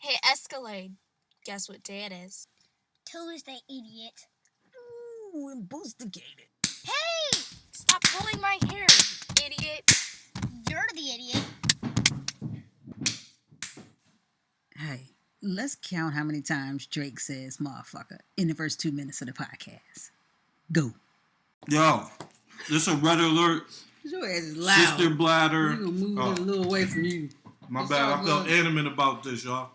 Hey, Escalade. Guess what day it is? Tuesday, idiot. Ooh, investigated. Hey! Stop pulling my hair, idiot. You're the idiot. Hey, let's count how many times Drake says motherfucker in the first 2 minutes of the podcast. Go. Yo, this a red alert. Your ass is loud. Sister bladder. We're gonna move it a little away from you. My bad. I felt animate about this, y'all.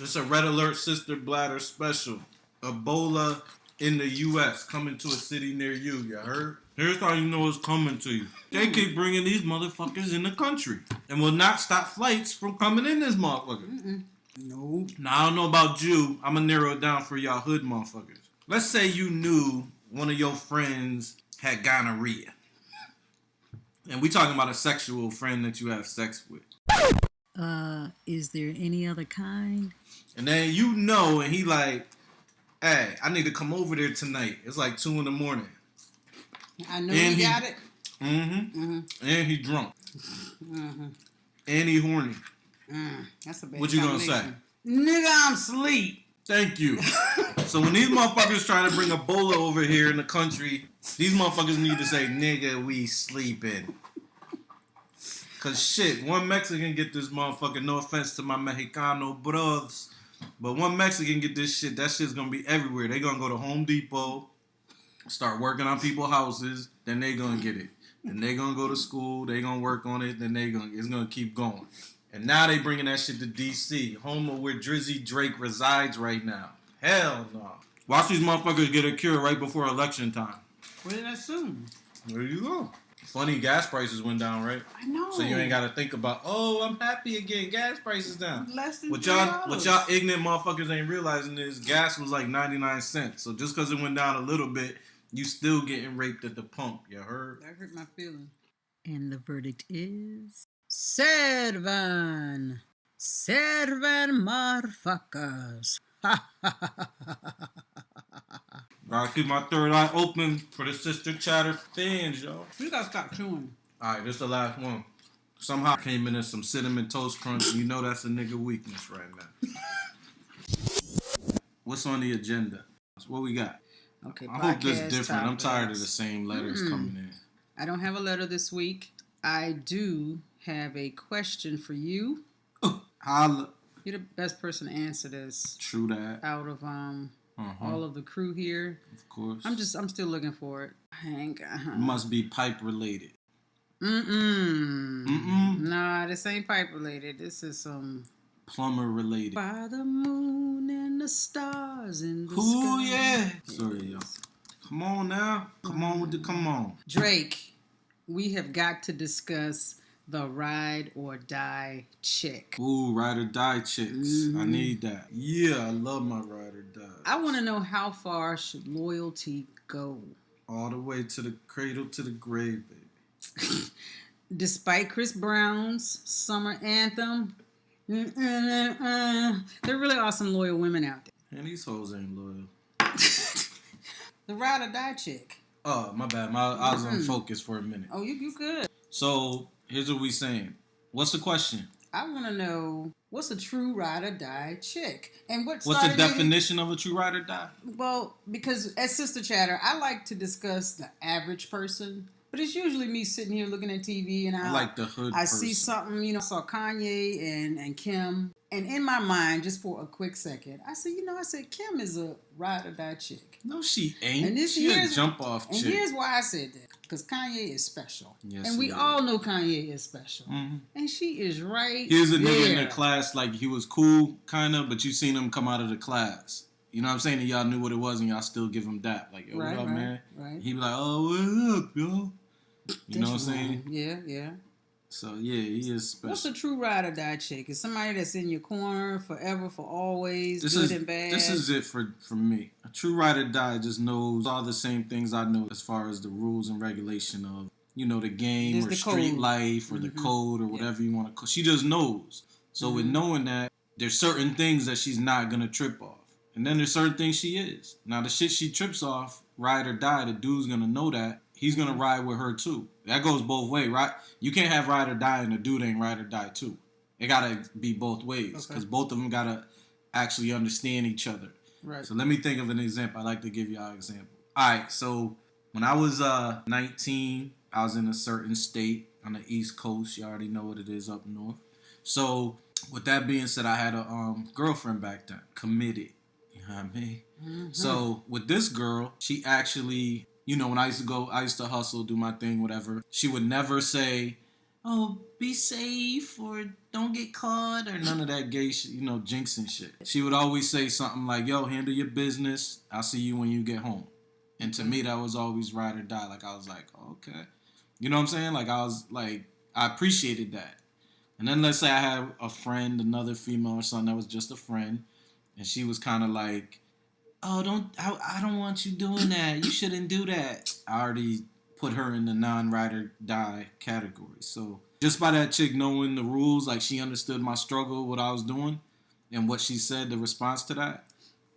This a red alert sister bladder special. Ebola in the U.S. coming to a city near you. You heard? Here's how you know it's coming to you. They keep bringing these motherfuckers in the country and will not stop flights from coming in this motherfucker. No. Now, I don't know about you. I'm going to narrow it down for y'all hood motherfuckers. Let's say you knew one of your friends had gonorrhea. And we talking about a sexual friend that you have sex with. Is there any other kind? And then you know, and he like, hey, I need to come over there tonight. It's like 2 a.m. I know you got it. And he drunk. And he horny. That's a bad What you gonna say? Nigga, I'm asleep. Thank you. So when these motherfuckers try to bring Ebola over here in the country, these motherfuckers need to say, nigga, we sleeping. Cause shit, one Mexican get this motherfucker, no offense to my Mexicano brothers, but one Mexican get this shit, that shit's gonna be everywhere. They gonna go to Home Depot, start working on people's houses, then they gonna get it. Then they gonna go to school, they gonna work on it, then it's gonna keep going. And now they bringing that shit to D.C., home of where Julu Drake resides right now. Hell no. Watch these motherfuckers get a cure right before election time. What did I assume? There you go. Funny, gas prices went down, right? I know. So you ain't got to think about, oh, I'm happy again, gas prices down. Less than What y'all ignorant motherfuckers ain't realizing is gas was like 99 cents. So just because it went down a little bit, you still getting raped at the pump. You heard? That hurt my feelings. And the verdict is... Servan motherfuckers. Gotta keep my third eye open for the Sister Chatter fans, y'all. You gotta stop chewing. Alright, this is the last one. Somehow came in as some cinnamon toast crunch, and you know that's a nigga weakness right now. What's on the agenda? What we got? Okay, I hope this is different. I'm tired of the same letters coming in. I don't have a letter this week. I do have a question for you. Holla. You're the best person to answer this. True that. Out of all of the crew here. Of course. I'm still looking for it. Hang on. It must be pipe related. Nah, this ain't pipe related. This is some plumber related. By the moon and the stars in the sky. Ooh, yeah. Sorry, y'all. Come on now. Come on. Drake, we have got to discuss the ride or die chick. Ooh, ride or die chicks. I need that. Yeah, I love my ride or die. I want to know, how far should loyalty go? All the way to the cradle to the grave, baby. Despite Chris Brown's summer anthem, there really are some loyal women out there. And these hoes ain't loyal. The ride or die chick. Oh, my bad. I was unfocused for a minute. Oh, you good. So, here's what we saying. What's the question? I want to know, what's a true ride or die chick? And what's the definition of a true ride or die? Well, because as Sister Chatter, I like to discuss the average person. But it's usually me sitting here looking at TV and I like the hood I see something, I saw Kanye and Kim. And in my mind, just for a quick second, I said, Kim is a ride or die chick. No, she ain't. And she a jump off chick. And here's why I said that. Because Kanye is special. Yes, and we all know Kanye is special. And she is right Here's a nigga in the class, like he was cool, kind of, but you seen him come out of the class. You know what I'm saying? And y'all knew what it was and y'all still give him dap. Like, yo, what up, man? Right. He be like, oh, what up, yo? You know what I'm saying? Yeah. So, yeah, he is special. What's a true ride or die chick? Is somebody that's in your corner forever, for always, good and bad? This is it for me. A true ride or die just knows all the same things I know as far as the rules and regulation of, the game or street life or the code or whatever you want to call it. She just knows. So with knowing that, there's certain things that she's not going to trip off. And then there's certain things she is. Now, the shit she trips off, ride or die, the dude's going to know that. He's going to ride with her, too. That goes both ways, right? You can't have ride or die and the dude ain't ride or die, too. It got to be both ways. Because both of them got to actually understand each other. Right. So let me think of an example. I like to give y'all an example. All right, so when I was 19, I was in a certain state on the East Coast. You already know what it is up north. So with that being said, I had a girlfriend back then, committed. You know what I mean? Mm-hmm. So with this girl, she actually, you know, when I used to hustle, do my thing, whatever. She would never say, "Oh, be safe," or "don't get caught," or none of that gay shit, you know, jinxing shit. She would always say something like, "Yo, handle your business. I'll see you when you get home." And to me, that was always ride or die. Like, I was like, okay. You know what I'm saying? Like, I appreciated that. And then let's say I had a friend, another female or something that was just a friend, and she was kind of like, "Oh, I don't want you doing that. You shouldn't do that." I already put her in the non-ride or die category. So just by that chick knowing the rules, like she understood my struggle, what I was doing, and what she said, the response to that,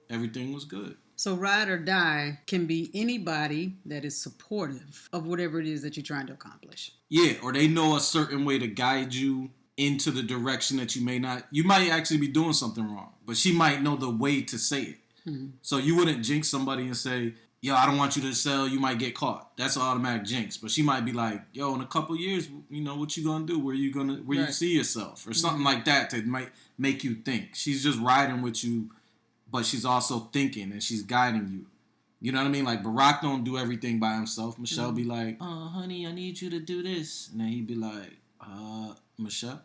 everything was good. So ride or die can be anybody that is supportive of whatever it is that you're trying to accomplish. Yeah, or they know a certain way to guide you into the direction that you might actually be doing something wrong, but she might know the way to say it. Mm-hmm. So you wouldn't jinx somebody and say, "Yo, I don't want you to sell, you might get caught." That's an automatic jinx. But she might be like, "Yo, in a couple years, you know, what you gonna do? Where you see yourself?" Or something like that might make you think. She's just riding with you, but she's also thinking and she's guiding you. You know what I mean? Like, Barack don't do everything by himself. Michelle be like, "Oh, honey, I need you to do this." And then he'd be like, "Michelle,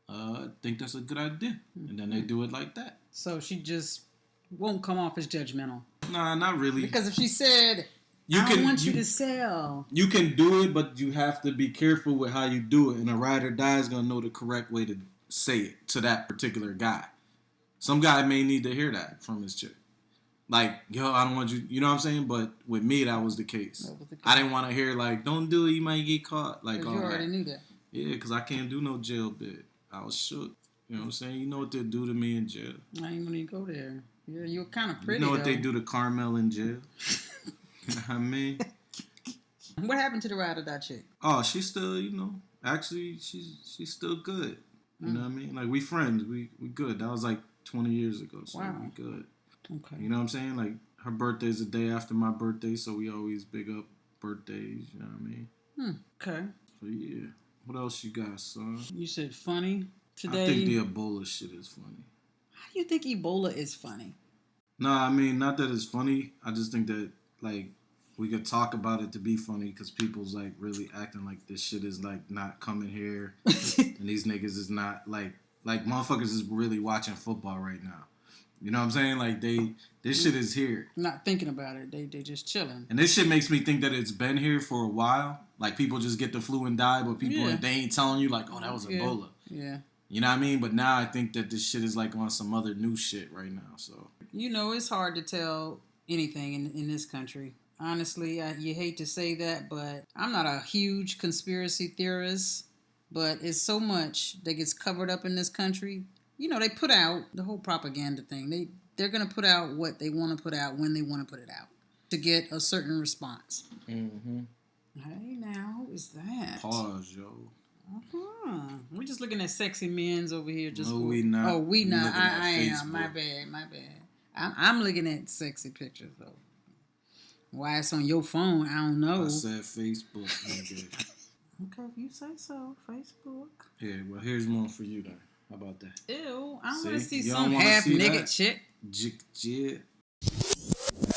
I think that's a good idea." And then they do it like that. So she just won't come off as judgmental. Nah, not really. Because if she said, "I don't want you to sell," you can do it, but you have to be careful with how you do it. And a ride or die is gonna know the correct way to say it to that particular guy. Some guy may need to hear that from his chick. Like, "Yo, I don't want you," you know what I'm saying? But with me, that was the case. I didn't want to hear, like, "Don't do it, you might get caught." Like, you already knew that. Yeah, because I can't do no jail bit. I was shook. You know what I'm saying? You know what they'll do to me in jail. I ain't gonna go there. Yeah, you're kind of pretty. You know what they do to Carmel in jail? You know what I mean? What happened to the ride or die chick? Oh, she's still, you know, actually, she's still good. You know what I mean? Like, we friends. We good. That was like 20 years ago, so wow. We good. Okay. You know what I'm saying? Like, her birthday's the day after my birthday, so we always big up birthdays. You know what I mean? Okay. So, yeah. What else you got, son? You said funny today? I think the Ebola shit is funny. How do you think Ebola is funny? No, I mean, not that it's funny. I just think that, like, we could talk about it to be funny because people's, like, really acting like this shit is, like, not coming here. And these niggas is not, like motherfuckers is really watching football right now. You know what I'm saying? Like, this shit is here. Not thinking about it. They just chilling. And this shit makes me think that it's been here for a while. Like, people just get the flu and die, but people, they ain't telling you, like, "Oh, that was Ebola." Yeah. You know what I mean? But now I think that this shit is, like, on some other new shit right now, so. You know, it's hard to tell anything in this country. Honestly, you hate to say that, but I'm not a huge conspiracy theorist, but it's so much that gets covered up in this country. You know, they put out the whole propaganda thing. They're going to put out what they want to put out when they want to put it out to get a certain response. Mm-hmm. Hey, now, who is that? Pause, yo. Uh-huh. We're just looking at sexy men's over here. We not. Oh, we not. I am. My bad. I'm looking at sexy pictures, though. Why it's on your phone, I don't know. I said Facebook. Okay, if you say so. Facebook. Yeah, well, here's one for you, then. How about that? Ew, I want to see some half-nigga chick. Jig.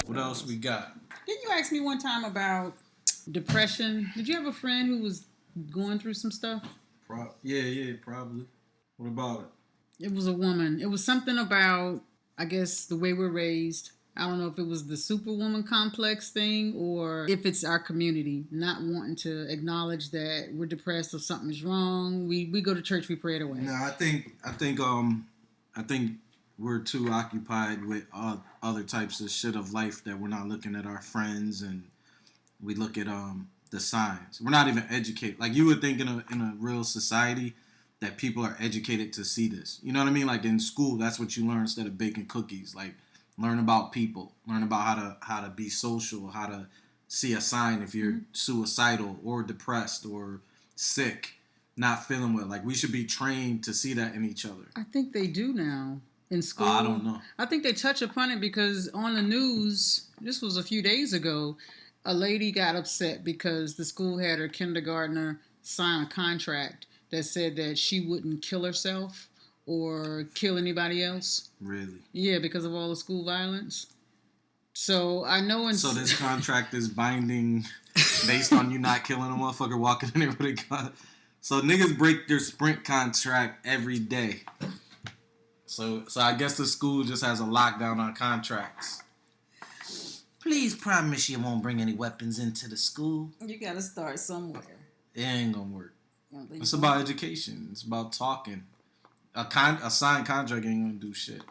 What else we got? Didn't you ask me one time about depression? Did you have a friend who was going through some stuff? Yeah, probably. What about it? It was a woman. It was something about, I guess, the way we're raised. I don't know if it was the superwoman complex thing or if it's our community not wanting to acknowledge that we're depressed or something is wrong. We go to church, we pray it away. No, I think we're too occupied with other types of shit of life that we're not looking at our friends and we look at the signs. We're not even educated. Like, you would think in a real society that people are educated to see this. You know what I mean? Like, in school, that's what you learn instead of baking cookies. Like, learn about people. Learn about how to be social, how to see a sign if you're suicidal or depressed or sick, not feeling well. Like, we should be trained to see that in each other. I think they do now. in school? I don't know. I think they touch upon it because on the news, this was a few days ago, a lady got upset because the school had her kindergartner sign a contract that said that she wouldn't kill herself or kill anybody else. Really? Yeah, because of all the school violence. So I know So this contract is binding based on you not killing a motherfucker walking in there with a gun. So niggas break their Sprint contract every day. So I guess the school just has a lockdown on contracts. Please promise you won't bring any weapons into the school. You gotta start somewhere. It ain't gonna work. It's So about education. It's about talking. A signed contract ain't gonna do shit.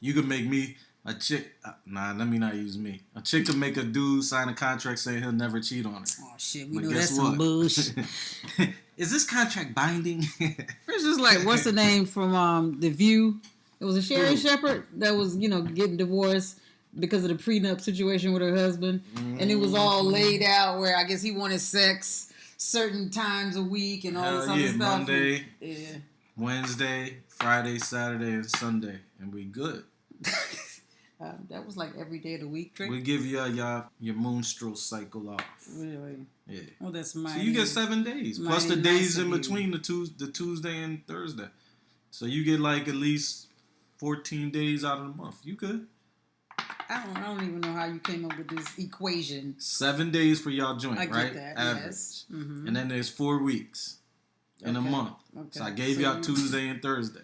You could make me a chick. Let me not use me. A chick could make a dude sign a contract saying he'll never cheat on her. Oh shit, we But know guess that's some what? bullshit. Is this contract binding? It's just like, what's the name from The View? It was a Sherry Shepherd that was, getting divorced because of the prenup situation with her husband. And it was all laid out where I guess he wanted sex certain times a week and all this other stuff. Monday, Wednesday, Friday, Saturday, and Sunday. And we good. That was like every day of the week, Drake. We give you your menstrual cycle off. Really? Yeah. Well, that's my. So you get 7 days plus the days in between the Tuesday and Thursday. So you get like at least 14 days out of the month. You good? I don't even know how you came up with this equation. 7 days for y'all joint, I get right? that. Average. Yes. Mm-hmm. And then there's 4 weeks in a month. Okay. So I gave y'all Tuesday and Thursday.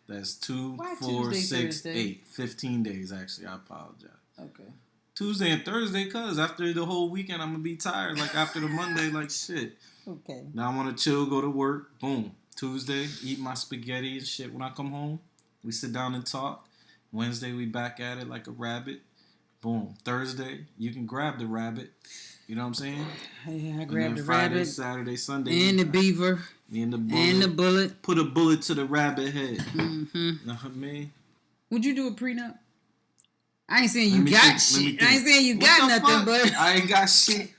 That's 2, 4, Tuesday, 6, Thursday? 8. 15 days, actually. I apologize. Okay. Tuesday and Thursday, cuz after the whole weekend, I'm going to be tired. Like, after the Monday, like, shit. Okay. Now I want to chill, go to work. Boom. Tuesday, eat my spaghetti and shit when I come home. We sit down and talk. Wednesday, we back at it like a rabbit. Boom. Thursday, you can grab the rabbit. You know what I'm saying? Yeah, I grabbed the Friday, rabbit. Saturday, Sunday. And the beaver. And the bullet. And the bullet. Put a bullet to the rabbit head. Mm-hmm. Know what I mean? Would you do a prenup? I ain't saying you got shit. I ain't saying you What got the nothing, fuck? but I ain't got shit.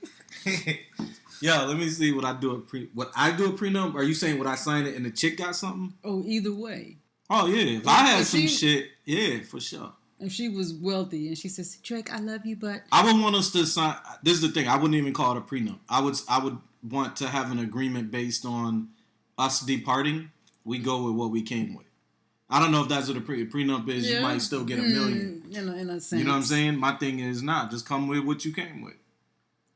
Yo, let me see what I do a prenup. Are you saying would I sign it and the chick got something? oh, either way. Oh yeah, if I had some shit, yeah, for sure. If she was wealthy and she says, Drake, I love you, but I would want us to sign. This is the thing. I wouldn't even call it a prenup. I would want to have an agreement based on us departing. We go with what we came with. I don't know if that's what a prenup is. Yeah. You might still get $1 million. In a sense. You know what I'm saying? My thing is not. Just come with what you came with.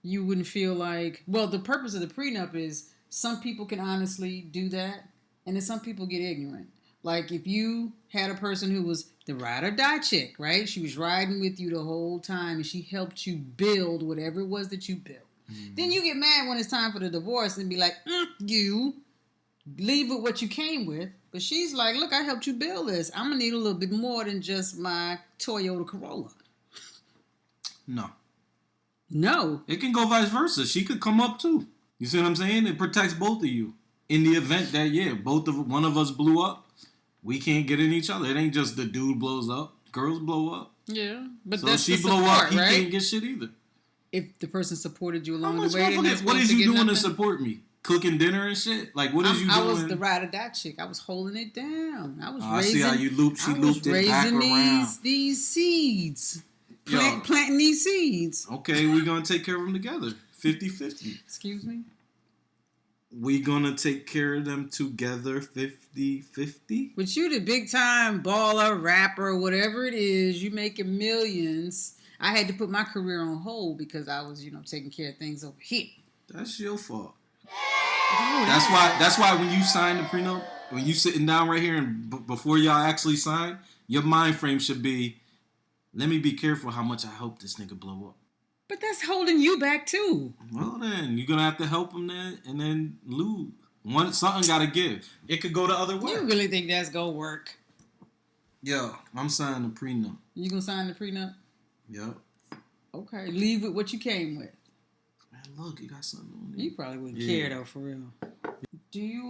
You wouldn't feel like... Well, the purpose of the prenup is some people can honestly do that, and then some people get ignorant. Like, if you had a person who was the ride or die chick, right? She was riding with you the whole time, and she helped you build whatever it was that you built. Mm-hmm. Then you get mad when it's time for the divorce and be like, you leave with what you came with. But she's like, look, I helped you build this. I'm going to need a little bit more than just my Toyota Corolla. No. It can go vice versa. She could come up too. You see what I'm saying? It protects both of you. In the event that, one of us blew up, we can't get in each other. It ain't just the dude blows up. Girls blow up. Yeah. But so that's she the blow support, up, he right? can't get shit either. If the person supported you along the way, what is you doing to support me? Cooking dinner and shit? Like, what is you doing? I was the ride or die chick. I was holding it down. I was raising. I see how you looped. She looped it back around. These seeds. Planting these seeds. Okay, we're going to take care of them together. 50-50. Excuse me? We going to take care of them together 50-50? But you the big time baller, rapper, whatever it is, you making millions. I had to put my career on hold because I was, taking care of things over here. That's your fault. That's why when you sign the prenup, when you sitting down right here and before y'all actually sign, your mind frame should be, let me be careful how much I help this nigga blow up. But that's holding you back too. Well then, you're gonna have to help him then and then lose. Something gotta give. It could go the other way. You really think that's gonna work? Yo, I'm signing the prenup. You gonna sign the prenup? Yep. Okay, leave with what you came with. Man, look, you got something on there. You probably wouldn't care though, for real. Do you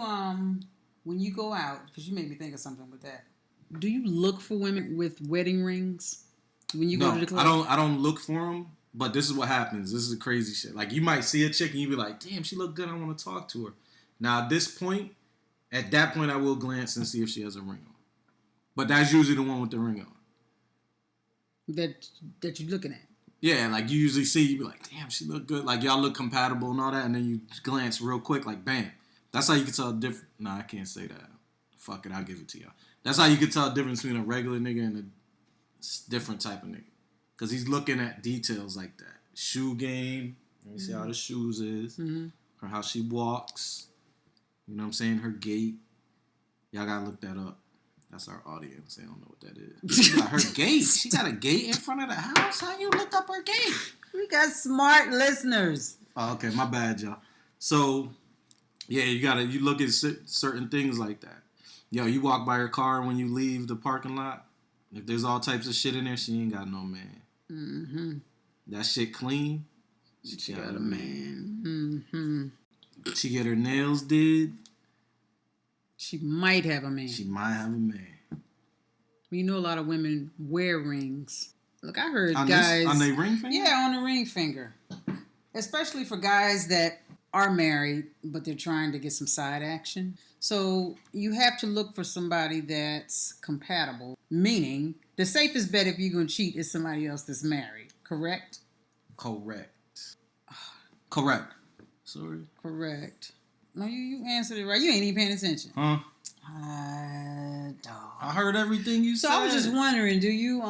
when you go out, because you made me think of something with that. Do you look for women with wedding rings when you go to the club? I don't look for them. But this is what happens. This is the crazy shit. Like, you might see a chick and you be like, damn, she look good. I want to talk to her. Now, at that point, I will glance and see if she has a ring on. But that's usually the one with the ring on. That you're looking at. Yeah, like you usually see, you be like, damn, she look good. Like y'all look compatible and all that, and then you glance real quick, like bam. That's how you can tell different. Nah, I can't say that. Fuck it, I'll give it to y'all. That's how you can tell the difference between a regular nigga and a different type of nigga. Because he's looking at details like that. Shoe game. Let me see how the shoes is. Or how she walks. You know what I'm saying? Her gait. Y'all gotta look that up. That's our audience. They don't know what that is. She got her gate. She got a gate in front of the house? How you look up her gate? We got smart listeners. Oh, okay, my bad, y'all. So, yeah, you look at certain things like that. Yo, you walk by her car when you leave the parking lot. If there's all types of shit in there, she ain't got no man. Mm-hmm. That shit clean. She got a man. Mm-hmm. She get her nails did. She might have a man. She might have a man. You know a lot of women wear rings. Look, I heard on guys... on their ring finger? Yeah, on the ring finger. Especially for guys that are married, but they're trying to get some side action. So you have to look for somebody that's compatible. Meaning, the safest bet if you're going to cheat is somebody else that's married. Correct? Correct. Sorry. Correct. No, you answered it right. You ain't even paying attention. Huh? Dog. I heard everything you said. So I was just wondering, do you,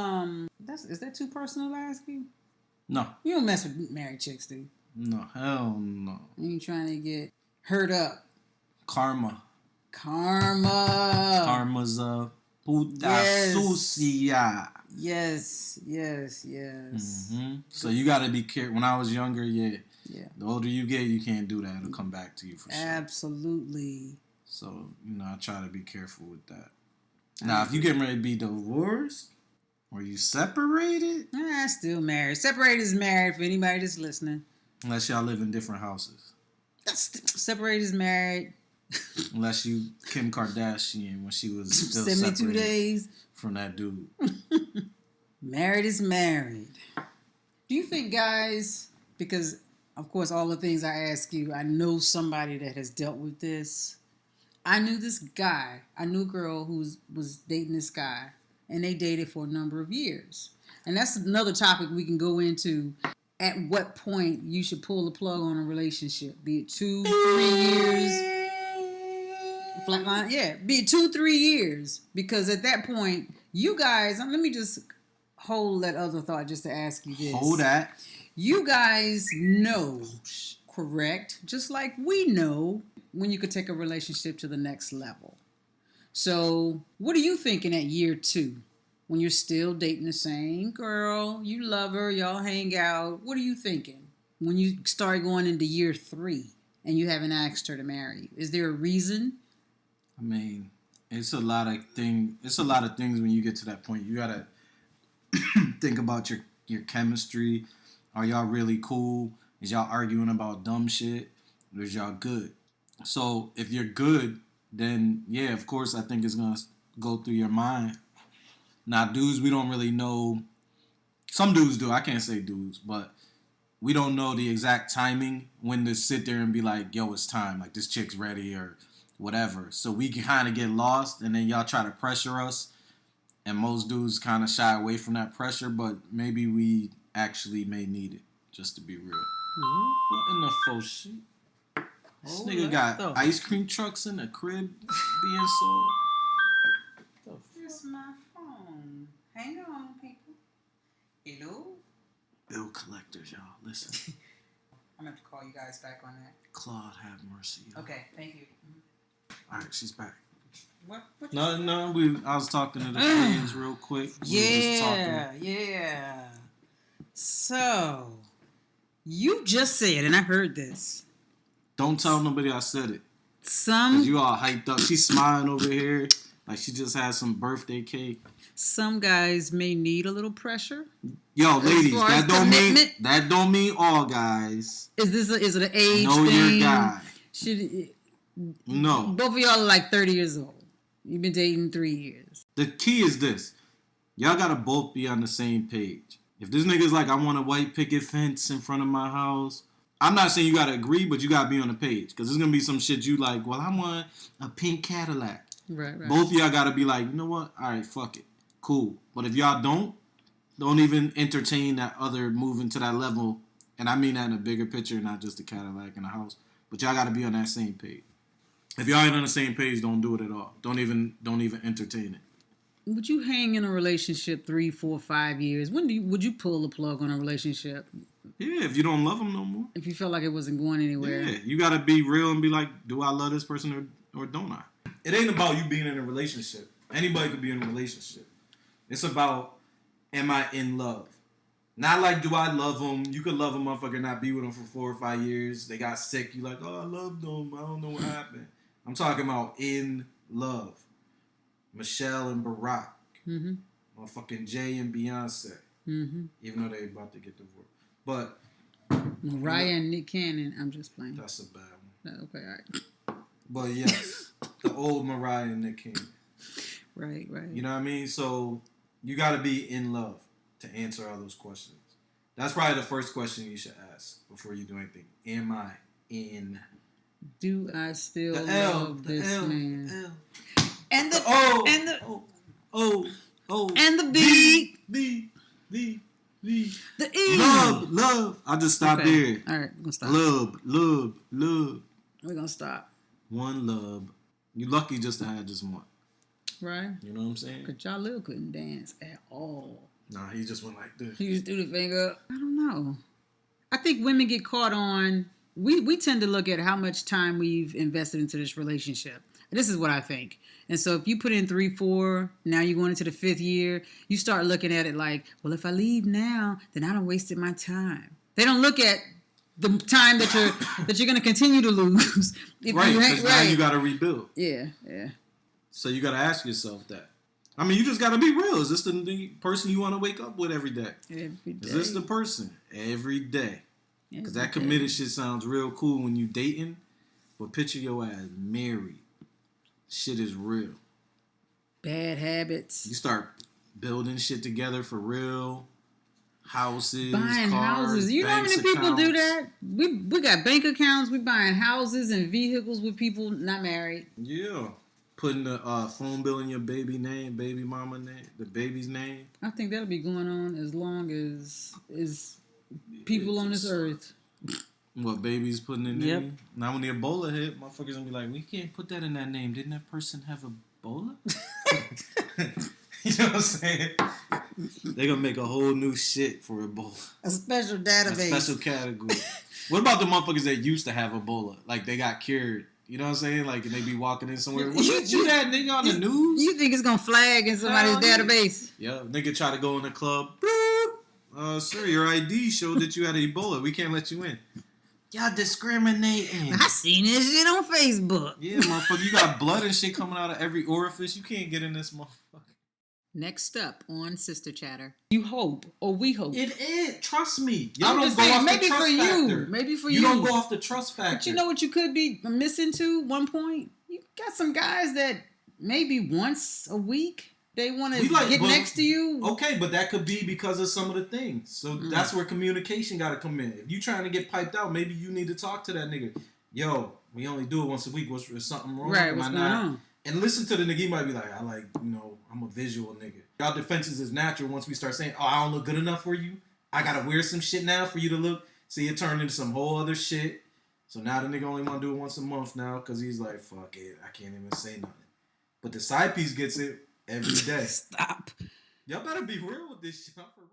is that too personal to ask you? No. You don't mess with married chicks, do you? No, hell no. You ain't trying to get hurt up. Karma. Karma's a puta sucia. Yes. Mm-hmm. So you got to be careful. When I was younger, yeah. Yeah. The older you get, you can't do that. It'll come back to you for sure. Absolutely. So, I try to be careful with that. Now, if you getting ready to be divorced or you separated. Still married. Separated is married for anybody that's listening. Unless y'all live in different houses. Separated is married. Unless you Kim Kardashian when she was still 72 days from that dude. Married is married. Do you think was because of course all the things I ask you, I know somebody that has dealt with this. I knew this guy. I knew a girl who was dating this guy, and they dated for a number of years. And that's another topic we can go into. At what point you should pull the plug on a relationship, be it 2, 3 years. Flatline, yeah, be it 2, 3 years, because at that point, you guys. Let me just hold that other thought just to ask you this. Hold that. You guys know, correct? Just like we know when you could take a relationship to the next level. So, what are you thinking at year 2? When you're still dating the same girl, you love her, y'all hang out. What are you thinking when you start going into year 3 and you haven't asked her to marry you? Is there a reason? I mean, it's a lot of things. It's a lot of things when you get to that point. You gotta think about your chemistry. Are y'all really cool? Is y'all arguing about dumb shit? Or is y'all good? So if you're good, then yeah, of course I think it's gonna go through your mind. Now, dudes, we don't really know. Some dudes do. I can't say dudes, but we don't know the exact timing when to sit there and be like, yo, it's time. Like, this chick's ready or whatever. So we can kind of get lost, and then y'all try to pressure us. And most dudes kind of shy away from that pressure, but maybe we actually may need it, just to be real. Mm-hmm. What in the faux shit? This nigga got ice cream trucks in the crib being sold. It's my phone. Hang on, people. Hello? Bill collectors, y'all. Listen. I'm going to have to call you guys back on that. Claude, have mercy. Y'all. Okay, thank you. All right, she's back. What No. I was talking to the fans real quick. Yeah. So, you just said, and I heard this. Don't tell nobody I said it. Because you all hyped up. She's smiling over here like she just had some birthday cake. Some guys may need a little pressure. Yo, ladies, that don't mean all guys. Is it an age know thing? Your guy. No. Both of y'all are like 30 years old. You've been dating 3 years. The key is this. Y'all gotta both be on the same page. If this nigga's like, I want a white picket fence in front of my house, I'm not saying you gotta agree, but you gotta be on the page. Because there's gonna be some shit you like, well, I want a pink Cadillac. Right. Both of y'all got to be like, you know what? All right, fuck it. Cool. But if y'all don't even entertain that other moving to that level. And I mean that in a bigger picture, not just a Cadillac and a house. But y'all got to be on that same page. If y'all ain't on the same page, don't do it at all. Don't even entertain it. Would you hang in a relationship 3, 4, 5 years? Would you pull the plug on a relationship? Yeah, if you don't love them no more. If you felt like it wasn't going anywhere. Yeah, you got to be real and be like, do I love this person or don't I? It ain't about you being in a relationship. Anybody could be in a relationship. It's about, am I in love? Not like, do I love them? You could love a motherfucker and not be with them for 4 or 5 years. They got sick. You like, oh, I loved them. I don't know what happened. I'm talking about in love. Michelle and Barack. Mm-hmm. Motherfucking Jay and Beyonce. Mm-hmm. Even though they about to get divorced. But Mariah and Nick Cannon. I'm just playing. that's a bad one. Okay, all right. But yes, the old Mariah and Nick Cannon. Right. You know what I mean? So you got to be in love to answer all those questions. That's probably the first question you should ask before you do anything. Am I in? Do I still The love this L, man? L. And the O, and the O, and the B, the the E. love. I just stopped there. All right, we're gonna stop. Love. We're gonna stop. One love. You lucky just to have just one. Right. You know what I'm saying? But Jalil couldn't dance at all. Nah, he just went like this. He just threw the finger up. I don't know. I think women get caught on. We tend to look at how much time we've invested into this relationship. This is what I think. And so if you put in 3, 4, now you're going into the 5th year, you start looking at it like, well, if I leave now, then I done wasted my time. They don't look at the time that you're going to continue to lose. Right, because now you got to rebuild. Yeah. So you got to ask yourself that. I mean, you just got to be real. Is this the person you want to wake up with every day? Every day. Is this the person? Every day. Because that committed shit sounds real cool when you dating, but picture your ass married. Shit is real. Bad habits. You start building shit together for real. Houses, buying cars, houses. You know how many people accounts. do that? We got bank accounts. We buying houses and vehicles with people not married. Yeah. Putting the phone bill in your baby name, baby mama name, the baby's name. I think that'll be going on as long as people on this earth. What, babies putting in Yep. name? Now when the Ebola hit, motherfuckers gonna be like, we can't put that in that name. Didn't that person have Ebola? You know what I'm saying? They're gonna make a whole new shit for Ebola. A special A database. special category. What about the motherfuckers that used to have Ebola? Like they got cured. You know what I'm saying? Like, and they be walking in somewhere. Was you that nigga on the news? You think it's gonna flag in somebody's database? Yeah, nigga try to go in the club. Sir, your ID showed that you had Ebola. We can't let you in. Y'all discriminating. I seen this shit on Facebook. Yeah, motherfucker, you got blood and shit coming out of every orifice. You can't get in this motherfucker. Next up on Sister Chatter. You hope, or we hope. It is. Trust me. Y'all I'm don't just go saying, off maybe the trust for factor. you. Maybe for you. You don't go off the trust factor. But you know what you could be missing too? One point. You got some guys that maybe once a week they want to get next to you. Okay, but that could be because of some of the things. So that's where communication got to come in. If you trying to get piped out, maybe you need to talk to that nigga. Yo, we only do it once a week. Is something wrong? Right, what's going on? And listen to the nigga. He might be like, I'm a visual nigga. Y'all defenses is natural once we start saying, oh, I don't look good enough for you. I got to wear some shit now for you to look. See, it turned into some whole other shit. So now the nigga only want to do it once a month now because he's like, fuck it. I can't even say nothing. But the side piece gets it every day. Stop. Y'all better be real with this shit. I'm for